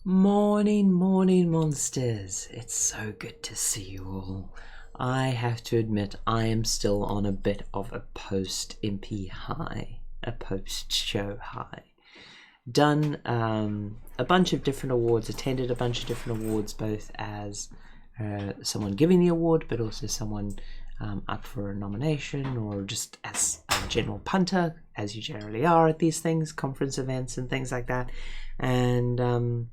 Morning, morning, monsters. It's so good to see you all. I have to admit, I am still on a bit of a post-Impy high, a post-show high. Done a bunch of different awards, attended a bunch of different awards, both as someone giving the award, but also someone up for a nomination, or just as a general punter, as you generally are at these things, conference events and things like that. And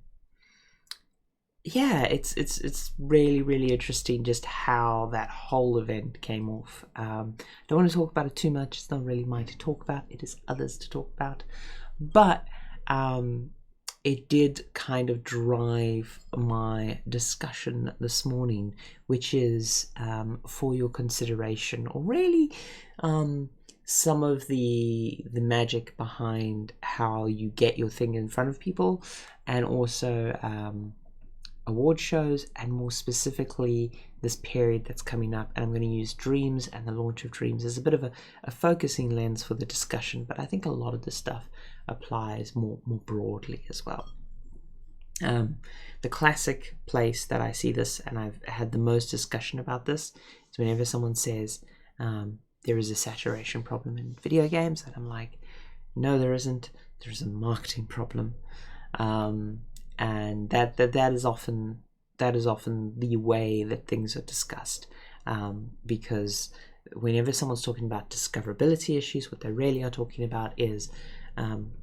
yeah, it's really interesting just how that whole event came off. Don't want to talk about it too much. It's not really mine to talk about. It is others to talk about. But it did kind of drive my discussion this morning, which is for your consideration, or really some of the magic behind how you get your thing in front of people, and also award shows, and more specifically this period that's coming up. And I'm going to use Dreams and the launch of Dreams as a bit of a focusing lens for the discussion, but I think a lot of this stuff applies more broadly as well. The classic place that I see this, and I've had the most discussion about this, is whenever someone says there is a saturation problem in video games, and I'm like, no, there isn't. There's a marketing problem. And that is often the way that things are discussed, because whenever someone's talking about discoverability issues, what they really are talking about is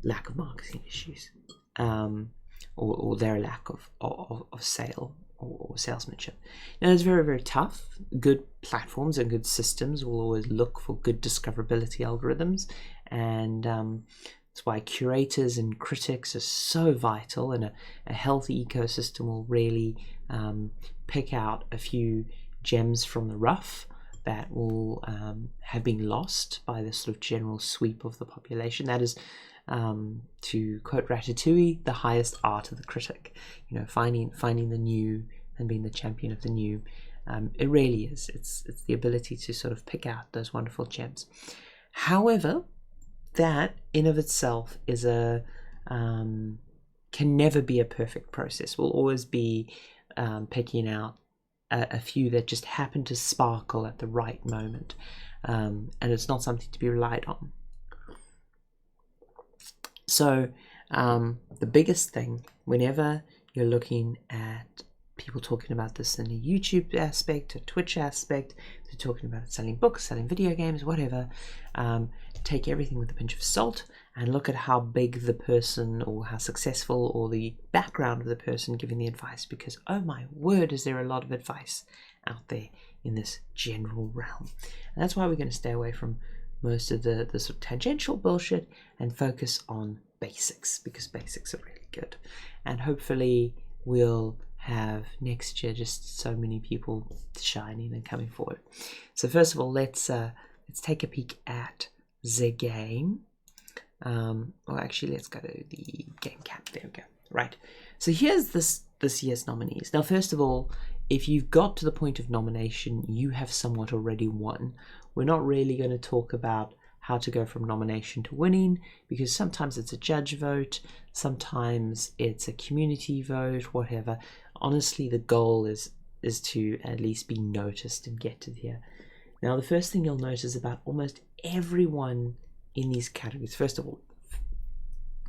lack of marketing issues, or their lack of sale or salesmanship. Now, it's very tough. Good platforms and good systems will always look for good discoverability algorithms, and that's why curators and critics are so vital, and a healthy ecosystem will really pick out a few gems from the rough that will have been lost by the sort of general sweep of the population. That is, to quote Ratatouille, the highest art of the critic. You know, finding the new and being the champion of the new. It really is. It's the ability to sort of pick out those wonderful gems. However, that in of itself is can never be a perfect process. We'll always be picking out a few that just happen to sparkle at the right moment, and it's not something to be relied on. So the biggest thing, whenever you're looking at people talking about this in a YouTube aspect, a Twitch aspect, they're talking about selling books, selling video games, whatever, take everything with a pinch of salt and look at how big the person, or how successful, or the background of the person giving the advice, because oh my word, is there a lot of advice out there in this general realm. And that's why we're going to stay away from most of the sort of tangential bullshit and focus on basics, because basics are really good. And hopefully we'll have next year just so many people shining and coming forward. So first of all, let's take a peek at the game. Or actually, let's go to the game cap. There we go. Right. So here's this year's nominees. Now, first of all, if you've got to the point of nomination, you have somewhat already won. We're not really going to talk about how to go from nomination to winning, because sometimes it's a judge vote, sometimes it's a community vote, whatever. Honestly, the goal is to at least be noticed and get to here. Now, the first thing you'll notice about almost everyone in these categories, first of all,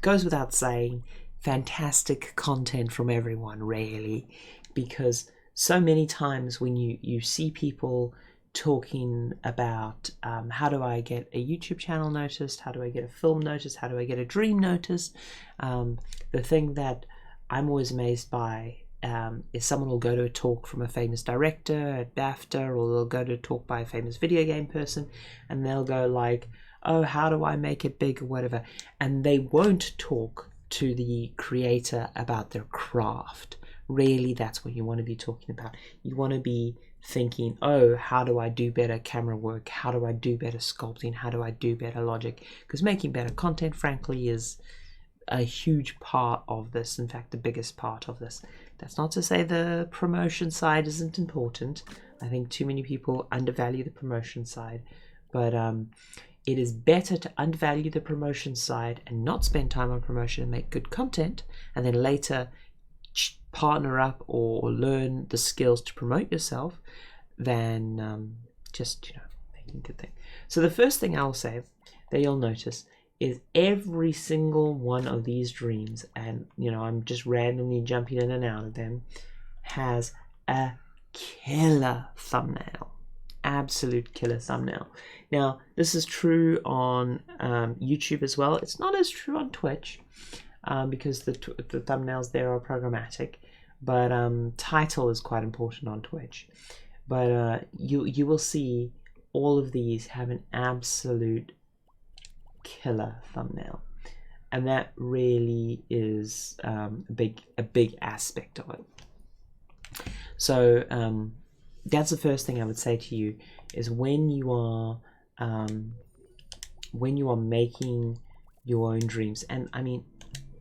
goes without saying, fantastic content from everyone, really, because so many times when you see people talking about how do I get a YouTube channel noticed, how do I get a film noticed, how do I get a dream noticed, the thing that I'm always amazed by is someone will go to a talk from a famous director at BAFTA, or they'll go to a talk by a famous video game person, and they'll go like, oh, how do I make it big, or whatever, and they won't talk to the creator about their craft. Really, that's what you want to be talking about. You want to be thinking, oh, how do I do better camera work? How do I do better sculpting? How do I do better logic? Because making better content, frankly, is a huge part of this. In fact, the biggest part of this. That's not to say the promotion side isn't important. I think too many people undervalue the promotion side, but it is better to undervalue the promotion side and not spend time on promotion and make good content, and then later partner up or learn the skills to promote yourself than just, you know, making good things. So the first thing I'll say that you'll notice is every single one of these dreams, and you know, I'm just randomly jumping in and out of them, has a killer thumbnail. Absolute killer thumbnail. Now, this is true on YouTube as well. It's not as true on Twitch because the thumbnails there are programmatic, but title is quite important on Twitch. But you will see all of these have an absolute killer thumbnail, and that really is a big aspect of it. So that's the first thing I would say to you, is when you are making your own dreams. And I mean,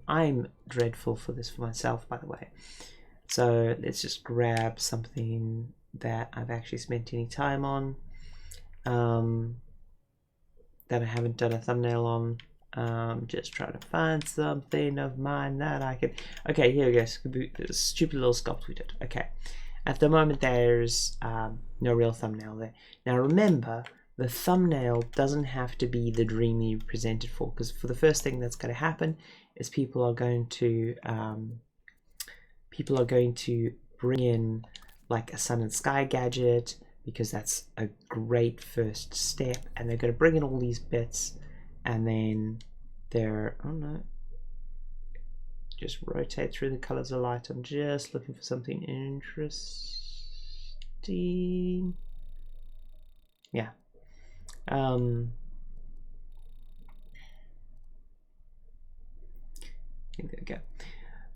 I'm dreadful for this for myself, by the way. So let's just grab something that I've actually spent any time on, that I haven't done a thumbnail on. Just trying to find something of mine that I can. Okay, here we go. Stupid little sculpt we did. Okay, at the moment there's no real thumbnail there. Now remember, the thumbnail doesn't have to be the dream you presented for, because for the first thing that's going to happen is people are going to bring in like a sun and sky gadget, because that's a great first step, and they're going to bring in all these bits, and then they're, oh no, just rotate through the colors of light. I'm just looking for something interesting. Yeah. There we go.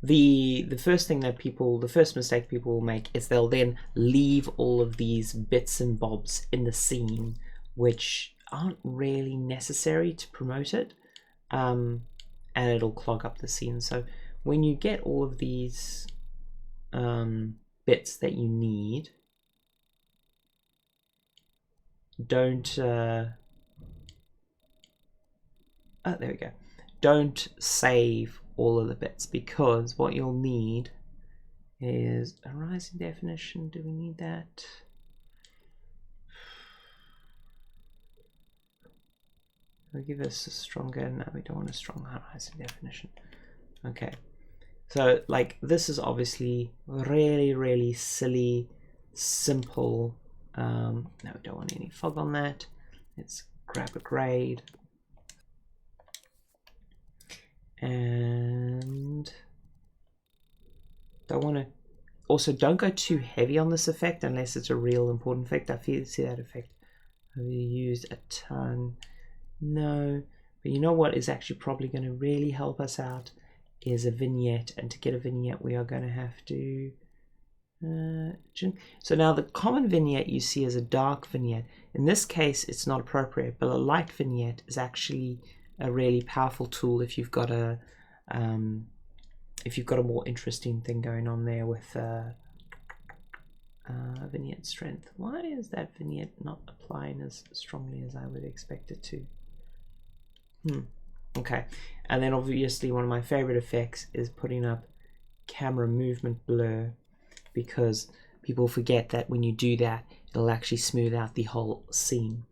The first mistake people will make is they'll then leave all of these bits and bobs in the scene which aren't really necessary to promote it, and it'll clog up the scene. So when you get all of these bits that you need, don't there we go, don't save all of the bits, because what you'll need is a rising definition. Do we need that? We'll give us a stronger. No, we don't want a strong rising definition. Okay, so like this is obviously really silly, simple. No, we don't want any fog on that. Let's grab a grade. And don't go too heavy on this effect unless it's a real important effect. I see that effect have you used a ton? No, but you know what is actually probably going to really help us out is a vignette, and to get a vignette we are going to have to so now the common vignette you see is a dark vignette. In this case it's not appropriate, but a light vignette is actually a really powerful tool if you've got a more interesting thing going on there with vignette strength. Why is that vignette not applying as strongly as I would expect it to? Okay, and then obviously one of my favorite effects is putting up camera movement blur, because people forget that when you do that it'll actually smooth out the whole scene.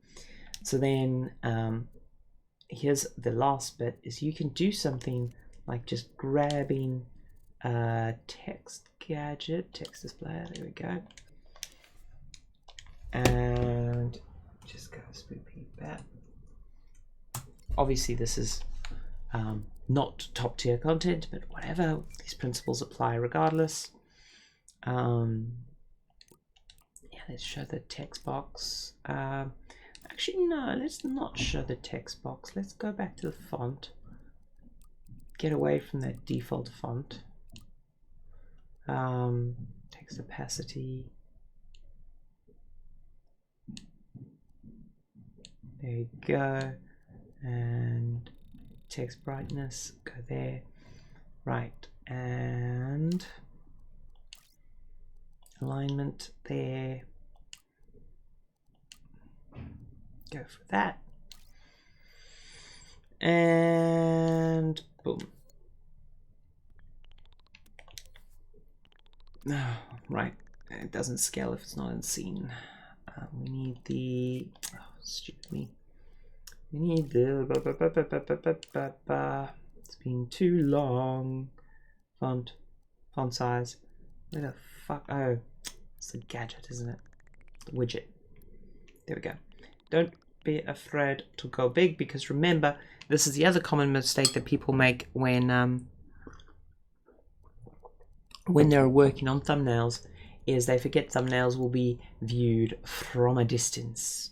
So then here's the last bit, is you can do something like just grabbing a text gadget, text display, there we go, and just go spoopy that. Obviously this is not top tier content, but whatever, these principles apply regardless. Yeah, let's show the text box. Actually, no, let's not show the text box. Let's go back to the font. Get away from that default font. Text opacity. There you go. And text brightness, go there. Right, and alignment there. Go for that, and boom. Right, it doesn't scale if it's not in scene. We need the, stupid me. We need the, it's been too long. Font size. Where the fuck? Oh, it's the gadget, isn't it? The widget. There we go. Don't be afraid to go big, because remember, this is the other common mistake that people make when they're working on thumbnails, is they forget thumbnails will be viewed from a distance.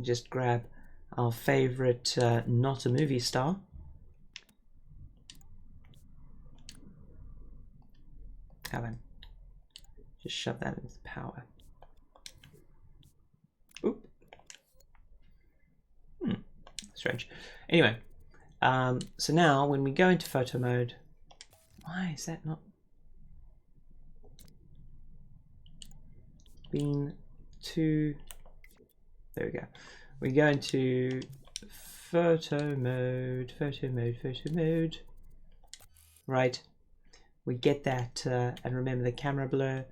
Just grab our favorite not a movie star. Come on. Just shove that into power. Oop. Strange. Anyway, so now when we go into photo mode, why is that not being too? There we go. We go into photo mode. Right. We get that, and remember the camera blur,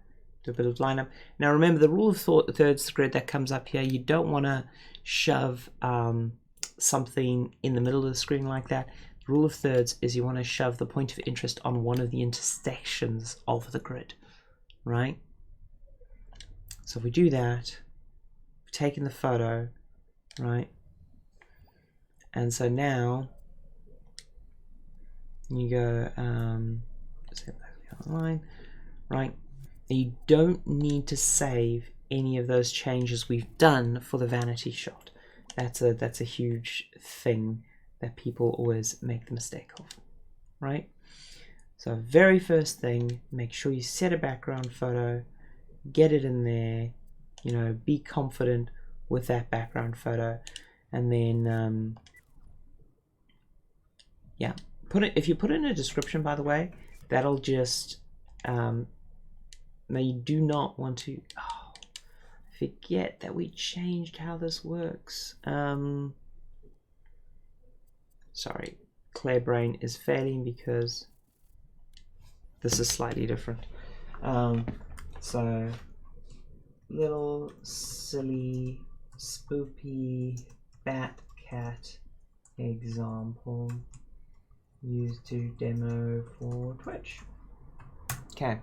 do a bit of lineup. Now remember the rule of thirds grid that comes up here. You don't want to shove something in the middle of the screen like that. The rule of thirds is you want to shove the point of interest on one of the intersections of the grid, right? So if we do that, we've taken the photo, right? And so now you go, online, right? You don't need to save any of those changes we've done for the vanity shot. That's a huge thing that people always make the mistake of, right? So very first thing, make sure you set a background photo, get it in there, you know, be confident with that background photo, and then yeah, put it, if you put it in a description, by the way, that'll just now you do not want to forget that we changed how this works. Sorry, Claire Brain is failing because this is slightly different. So little silly spoopy bat cat example used to demo for Twitch. Okay,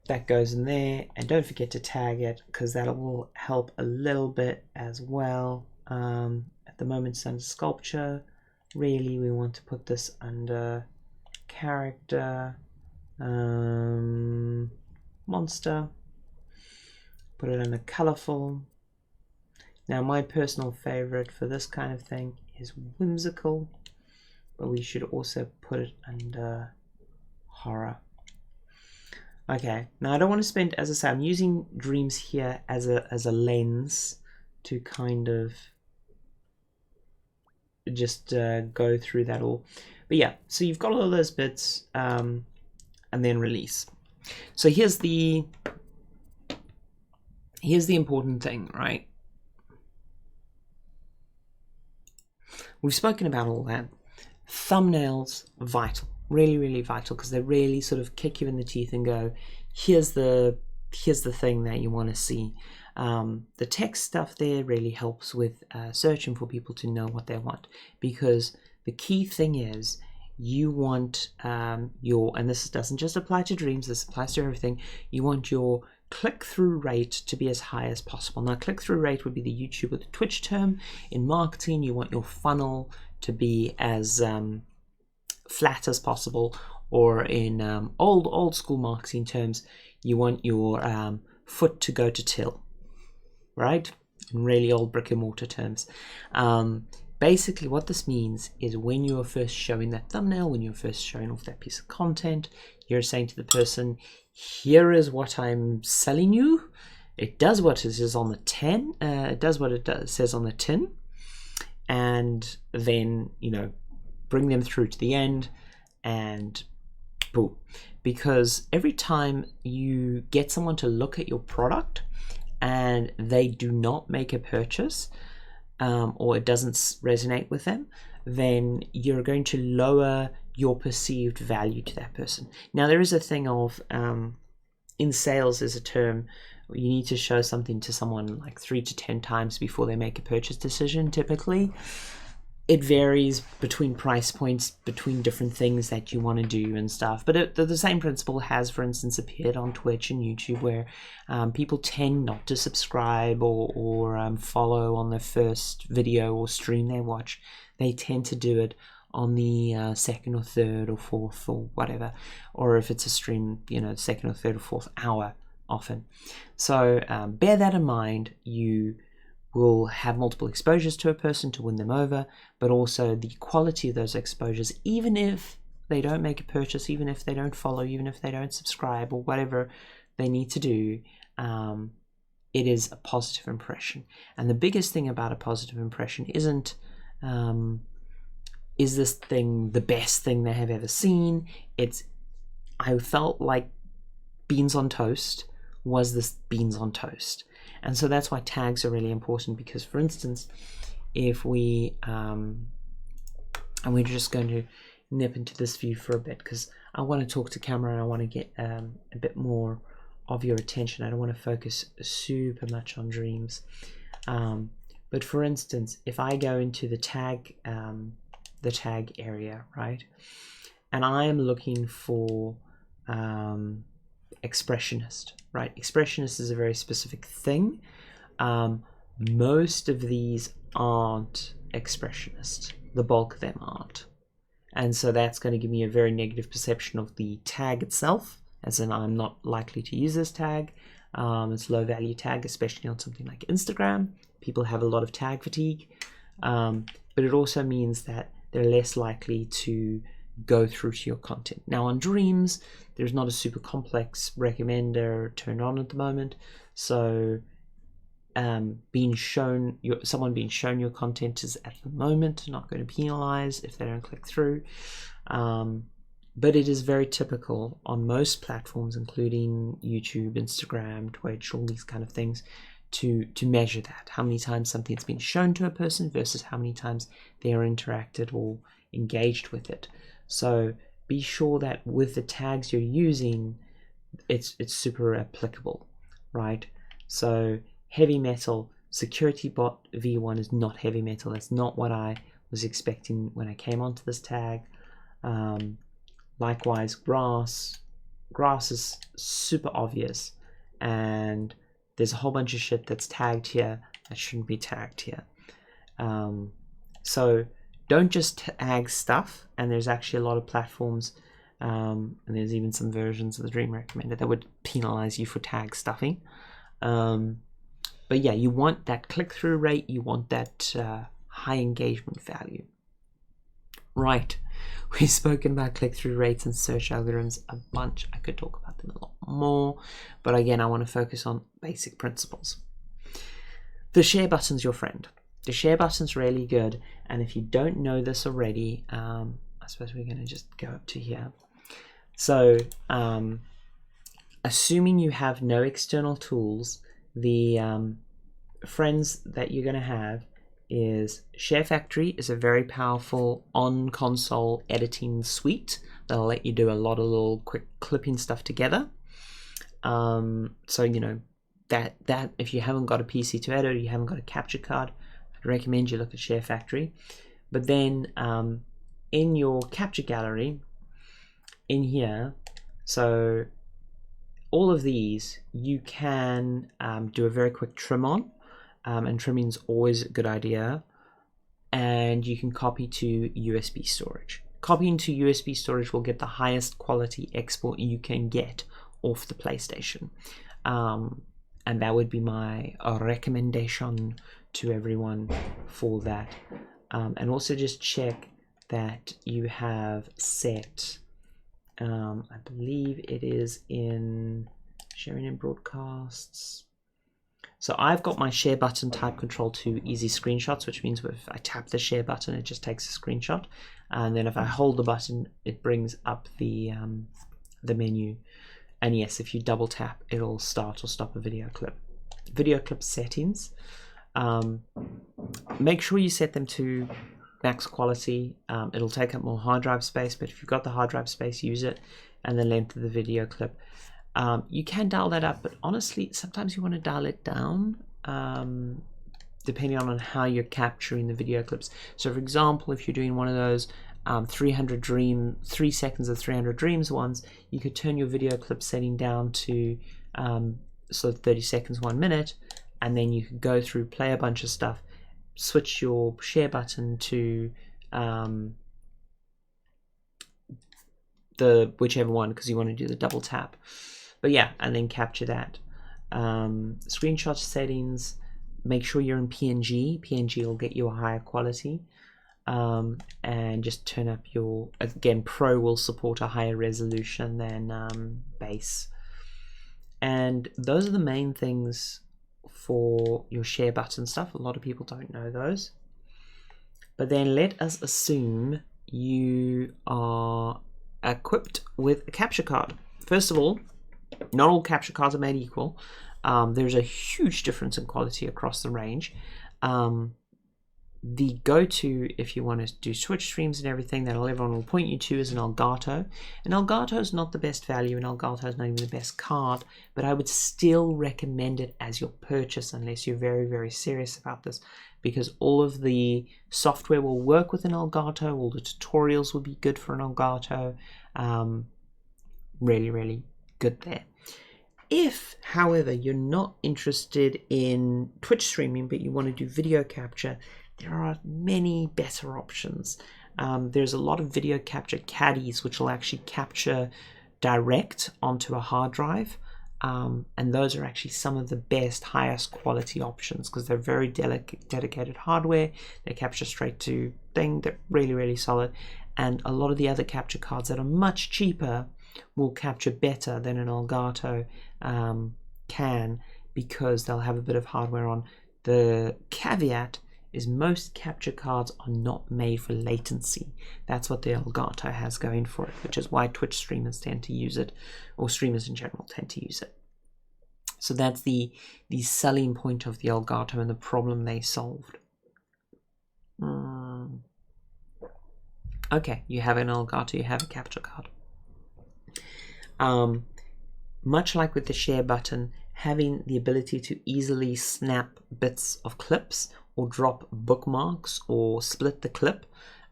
that goes in there, and don't forget to tag it, because that will help a little bit as well. At the moment it's under sculpture. Really we want to put this under character, monster, put it under colorful. Now my personal favorite for this kind of thing is whimsical, but we should also put it under horror. Okay, now I don't want to spend, as I say, I'm using dreams here as a lens to kind of just go through that all. But yeah, so you've got all those bits, and then release. So here's the important thing, right? We've spoken about all that. Thumbnails, vital. Really, really vital, because they really sort of kick you in the teeth and go, here's the thing that you want to see. The text stuff there really helps with searching for people to know what they want, because the key thing is you want your, and this doesn't just apply to dreams, this applies to everything, you want your click-through rate to be as high as possible. Now click-through rate would be the YouTube or the Twitch term. In marketing, you want your funnel to be as flat as possible, or in old school marketing terms, you want your foot to go to till, right? In really old brick and mortar terms. Basically what this means is when you're first showing that thumbnail, when you're first showing off that piece of content, you're saying to the person, here is what I'm selling you. It does what it says on the tin. It does what it says on the tin, and then, you know, bring them through to the end, and boom. Because every time you get someone to look at your product and they do not make a purchase, or it doesn't resonate with them, then you're going to lower your perceived value to that person. Now, there is a thing of, in sales, there's a term, you need to show something to someone like 3 to 10 times before they make a purchase decision, typically. It varies between price points, between different things that you want to do and stuff. But the same principle has, for instance, appeared on Twitch and YouTube, where people tend not to subscribe or follow on their first video or stream they watch. They tend to do it on the second or third or fourth or whatever. Or if it's a stream, second or third or fourth hour often. So bear that in mind. You will have multiple exposures to a person to win them over, but also the quality of those exposures, even if they don't make a purchase, even if they don't follow, even if they don't subscribe or whatever they need to do, it is a positive impression. And the biggest thing about a positive impression isn't, is this thing the best thing they have ever seen? It's, I felt like beans on toast was this beans on toast. And so that's why tags are really important, because, for instance, if we, and we're just going to nip into this view for a bit, because I want to talk to camera and I want to get a bit more of your attention. I don't want to focus super much on dreams. But for instance, if I go into the tag area, right, and I am looking for expressionist, right? Expressionist is a very specific thing. Most of these aren't expressionist. The bulk of them aren't. And so that's going to give me a very negative perception of the tag itself, as in I'm not likely to use this tag. It's a low value tag, especially on something like Instagram. People have a lot of tag fatigue. But it also means that they're less likely to go through to your content. Now on dreams, there's not a super complex recommender turned on at the moment, so someone being shown your content is at the moment not going to penalize if they don't click through, but it is very typical on most platforms, including YouTube, Instagram, Twitch, all these kind of things, to measure that, how many times something's been shown to a person versus how many times they are interacted or engaged with it. So be sure that with the tags you're using, it's super applicable, right? So heavy metal, security bot V1 is not heavy metal. That's not what I was expecting when I came onto this tag. Likewise, grass is super obvious, and there's a whole bunch of shit that's tagged here that shouldn't be tagged here. So don't just tag stuff, and there's actually a lot of platforms, and there's even some versions of the Dream Recommender that would penalize you for tag stuffing. But yeah, you want that click-through rate, you want that high engagement value. Right, we've spoken about click-through rates and search algorithms a bunch. I could talk about them a lot more, but again, I want to focus on basic principles. The share button's your friend. The share button's really good, and if you don't know this already, I suppose we're going to just go up to here. So, assuming you have no external tools, the friends that you're going to have is Share Factory is a very powerful on-console editing suite that'll let you do a lot of little quick clipping stuff together. So you know that if you haven't got a PC to edit, or you haven't got a capture card, I'd recommend you look at Share Factory. But then in your capture gallery, in here, so all of these you can do a very quick trim on, and trimming is always a good idea, and you can copy to USB storage. Copying to USB storage will get the highest quality export you can get off the PlayStation, and that would be my recommendation to everyone for that. And also just check that you have set, I believe it is in sharing in broadcasts. So I've got my share button type control to easy screenshots, which means if I tap the share button, it just takes a screenshot. And then if I hold the button, it brings up the menu. And yes, if you double tap, it'll start or stop a video clip. Video clip settings. Make sure you set them to max quality. It'll take up more hard drive space, but if you've got the hard drive space, use it. And the length of the video clip. You can dial that up, but honestly, sometimes you want to dial it down, depending on how you're capturing the video clips. So for example, if you're doing one of those 3 seconds of 300 dreams ones, you could turn your video clip setting down to so 30 seconds, 1 minute, and then you could go through, play a bunch of stuff, switch your share button to the whichever one, because you want to do the double tap. But yeah, and then capture that. Screenshot settings, make sure you're in PNG. PNG will get you a higher quality. And just turn up your, again, Pro will support a higher resolution than base. And those are the main things for your share button stuff. A lot of people don't know those. But then let us assume you are equipped with a capture card. First of all, not all capture cards are made equal. There's a huge difference in quality across the range. The go-to, if you want to do Twitch streams and everything, that everyone will point you to is an Elgato. And Elgato is not the best value, and Elgato is not even the best card, but I would still recommend it as your purchase unless you're very, very serious about this, because all of the software will work with an Elgato, all the tutorials will be good for an Elgato. Really, really good there. If, however, you're not interested in Twitch streaming, but you want to do video capture, there are many better options. There's a lot of video capture caddies which will actually capture direct onto a hard drive, and those are actually some of the best, highest quality options because they're very dedicated hardware. They capture straight to thing. They're really, really solid. And a lot of the other capture cards that are much cheaper will capture better than an Elgato can, because they'll have a bit of hardware on. The caveat is most capture cards are not made for latency. That's what the Elgato has going for it, which is why Twitch streamers tend to use it, or streamers in general tend to use it. So that's the selling point of the Elgato and the problem they solved. Okay, you have an Elgato, you have a capture card. Much like with the share button, having the ability to easily snap bits of clips or drop bookmarks or split the clip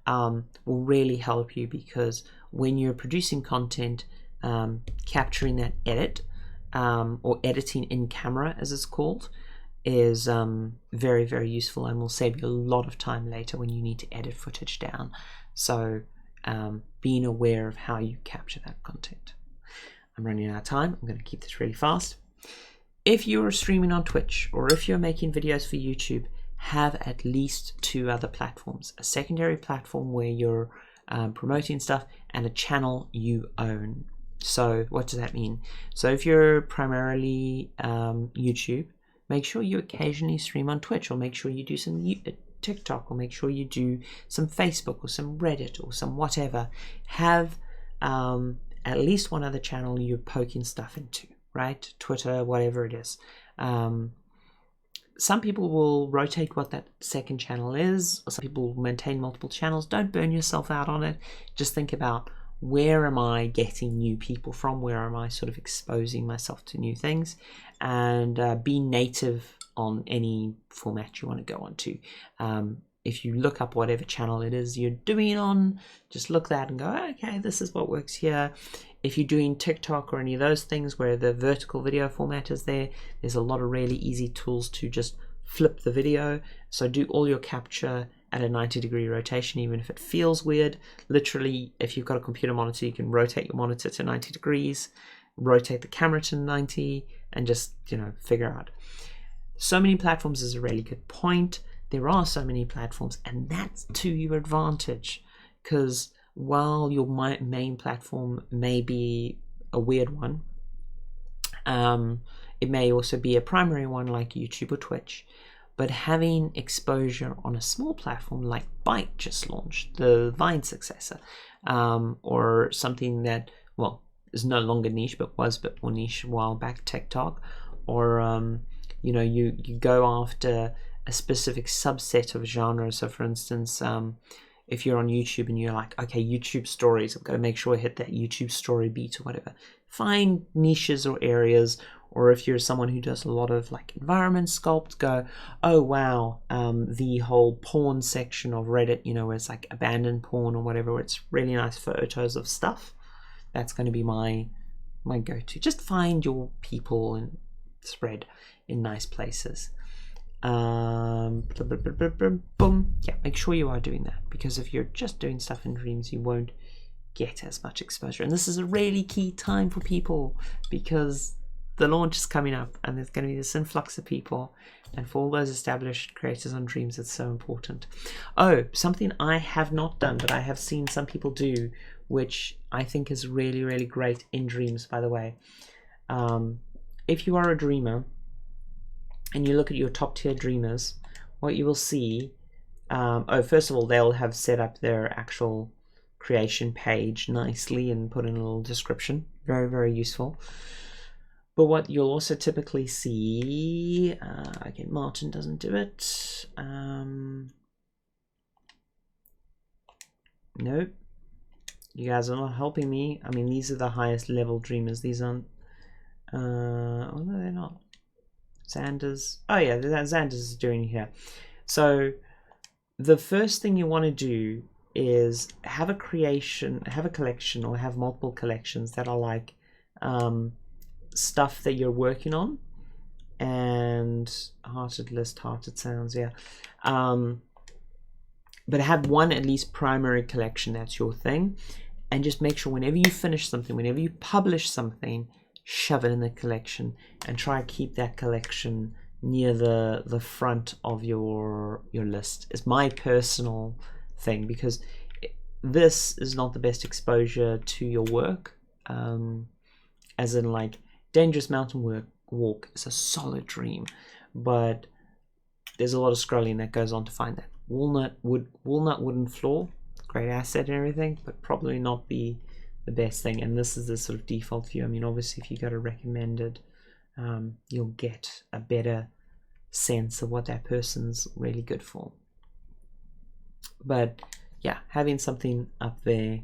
will really help you, because when you're producing content, capturing that edit or editing in camera, as it's called, is very, very useful and will save you a lot of time later when you need to edit footage down. So being aware of how you capture that content. I'm running out of time. I'm going to keep this really fast. If you're streaming on Twitch, or if you're making videos for YouTube, have at least 2 other platforms: a secondary platform where you're promoting stuff, and a channel you own. So what does that mean? So if you're primarily YouTube, make sure you occasionally stream on Twitch, or make sure you do some TikTok, or make sure you do some Facebook or some Reddit or some whatever. Have at least one other channel you're poking stuff into, right? Twitter, whatever it is. Some people will rotate what that second channel is, or some people will maintain multiple channels. Don't burn yourself out on it. Just think about, where am I getting new people from? Where am I sort of exposing myself to new things? And be native on any format you want to go onto. If you look up whatever channel it is you're doing on, just look that and go, okay, this is what works here. If you're doing TikTok or any of those things where the vertical video format is there, there's a lot of really easy tools to just flip the video. So do all your capture at a 90-degree rotation, even if it feels weird. Literally, if you've got a computer monitor, you can rotate your monitor to 90 degrees, rotate the camera to 90, and just, figure out. So many platforms is a really good point. There are so many platforms, and that's to your advantage, because while your main platform may be a weird one, it may also be a primary one like YouTube or Twitch, but having exposure on a small platform like Byte just launched, the Vine successor, or something that, well, is no longer niche but was a bit more niche a while back, TikTok, or you go after a specific subset of genre. So for instance, if you're on YouTube and you're like, okay, YouTube stories, I've got to make sure I hit that YouTube story beat or whatever. Find niches or areas. Or if you're someone who does a lot of like environment sculpt, go, oh wow, the whole porn section of Reddit, you know, where it's like abandoned porn or whatever, where it's really nice photos of stuff. That's going to be my go-to. Just find your people and spread in nice places. Boom. Yeah, make sure you are doing that, because if you're just doing stuff in dreams, you won't get as much exposure. And this is a really key time for people, because the launch is coming up and there's going to be this influx of people, and for all those established creators on dreams, it's so important. Oh, something I have not done, but I have seen some people do, which I think is really, really great in dreams, by the way. If you are a dreamer and you look at your top tier dreamers, what you will see, first of all, they'll have set up their actual creation page nicely and put in a little description. Very, very useful. But what you'll also typically see, okay, Martin doesn't do it. Nope. You guys are not helping me. I mean, these are the highest level dreamers. These aren't, oh no, they're not. Xander's, oh yeah, Xander's is doing here. So the first thing you want to do is have a collection, or have multiple collections that are like, stuff that you're working on, and hearted list, hearted sounds, yeah. But have one at least primary collection that's your thing, and just make sure whenever you finish something, whenever you publish something, shove it in the collection and try to keep that collection near the front of your list. Is my personal thing, because this is not the best exposure to your work, as in like Dangerous Mountain Walk is a solid dream, but there's a lot of scrolling that goes on to find that. Walnut wooden floor, great asset and everything, but probably not the best thing. And this is the sort of default view. I mean, obviously if you go to recommended, you'll get a better sense of what that person's really good for. But yeah, having something up there,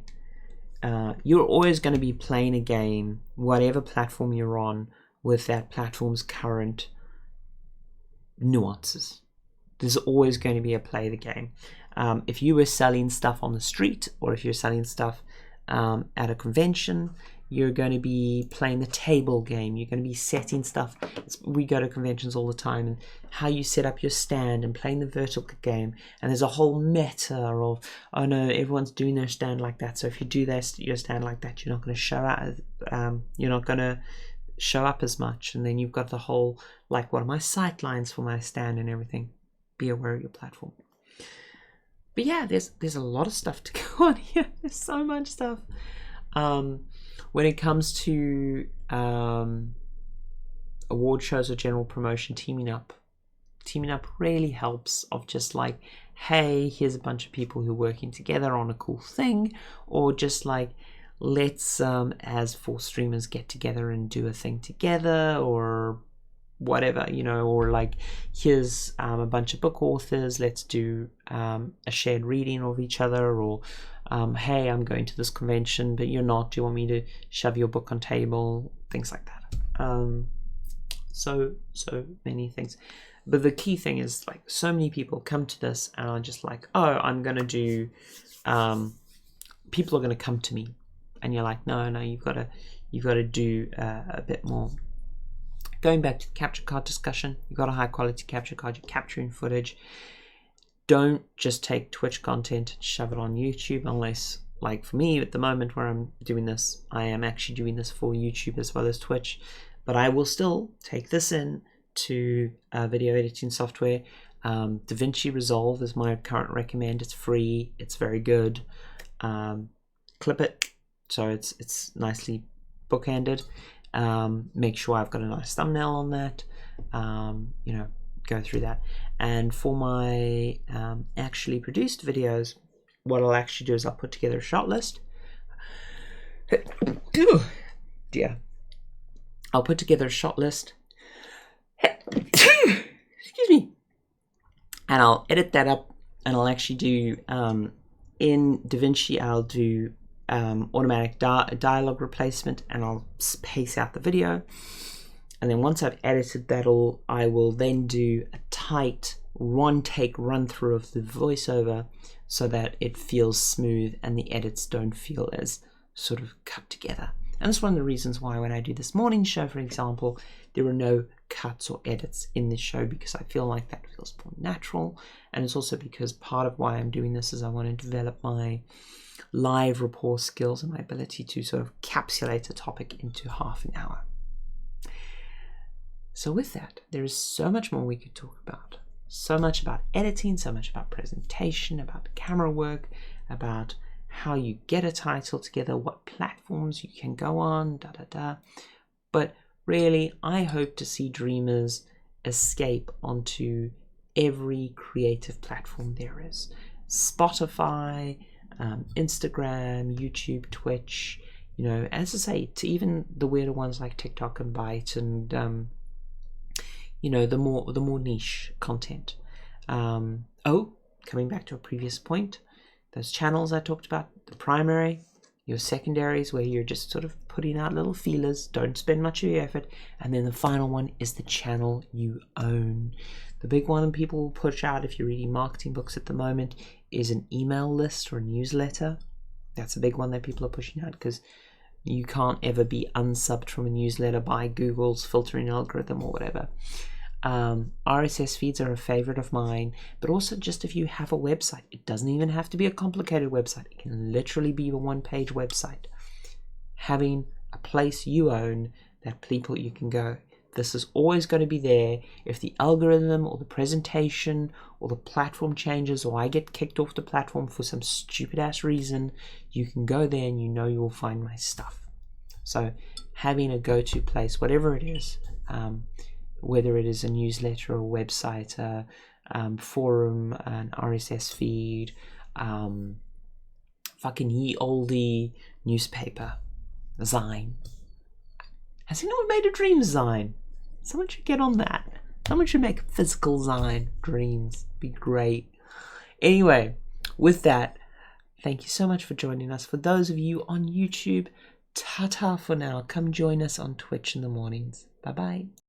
you're always going to be playing a game, whatever platform you're on, with that platform's current nuances. There's always going to be a play the game. If you were selling stuff on the street, or if you're selling stuff at a convention, you're going to be playing the table game. You're going to be setting stuff. We go to conventions all the time, and how you set up your stand and playing the vertical game. And there's a whole meta of, oh no, everyone's doing their stand like that. So if you do your stand like that, you're not going to show out. You're not going to show up as much. And then you've got the whole, like, what are my sight lines for my stand and everything. Be aware of your platform. But yeah, there's a lot of stuff to go on here. There's so much stuff. When it comes to award shows or general promotion, teaming up really helps, of just like, hey, here's a bunch of people who are working together on a cool thing, or just like, let's as 4 streamers get together and do a thing together, or whatever, you know, or like, here's a bunch of book authors, let's do a shared reading of each other, or hey, I'm going to this convention but you're not, do you want me to shove your book on table, things like that. So many things. But the key thing is, like, so many people come to this and are just like, oh, I'm gonna do people are gonna come to me, and you're like, no, you've got to do a bit more. Going back to the capture card discussion, you've got a high quality capture card, you're capturing footage. Don't just take Twitch content and shove it on YouTube, unless, like for me at the moment where I'm doing this, I am actually doing this for YouTube as well as Twitch. But I will still take this in to video editing software. DaVinci Resolve is my current recommend. It's free, it's very good. Clip it so it's nicely bookended. Make sure I've got a nice thumbnail on that. You know, go through that. And for my actually produced videos, what I'll actually do is I'll put together a shot list. Dear. I'll put together a shot list. Excuse me. and I'll edit that up, and I'll actually do in DaVinci I'll do automatic dialogue replacement, and I'll pace out the video. And then once I've edited that all, I will then do a tight one-take run-through of the voiceover so that it feels smooth and the edits don't feel as sort of cut together. And that's one of the reasons why when I do this morning show, for example, there are no cuts or edits in this show, because I feel like that feels more natural. And it's also because part of why I'm doing this is I want to develop my live rapport skills and my ability to sort of capsulate a topic into half an hour. So with that, there is so much more we could talk about. So much about editing, so much about presentation, about camera work, about how you get a title together, what platforms you can go on, But really, I hope to see dreamers escape onto every creative platform there is. Spotify, Instagram, YouTube, Twitch, as I say, to even the weirder ones like TikTok and Byte and the more niche content. Coming back to a previous point, those channels I talked about, the primary, your secondaries, where you're just sort of putting out little feelers, don't spend much of your effort, and then the final one is the channel you own. The big one people will push out if you're reading marketing books at the moment is an email list or a newsletter. That's a big one that people are pushing out, because you can't ever be unsubbed from a newsletter by Google's filtering algorithm or whatever. RSS feeds are a favorite of mine, but also just if you have a website, it doesn't even have to be a complicated website. It can literally be a one-page website. Having a place you own that people you can go, this is always going to be there. If the algorithm or the presentation or the platform changes, or I get kicked off the platform for some stupid ass reason, you can go there and you will find my stuff. So having a go-to place, whatever it is, whether it is a newsletter or a website, a forum, an RSS feed, fucking ye olde newspaper, a zine. Has anyone made a dream zine? Someone should get on that. Someone should make a physical zine. Dreams. Be great. Anyway, with that, thank you so much for joining us. For those of you on YouTube, ta-ta for now. Come join us on Twitch in the mornings. Bye-bye.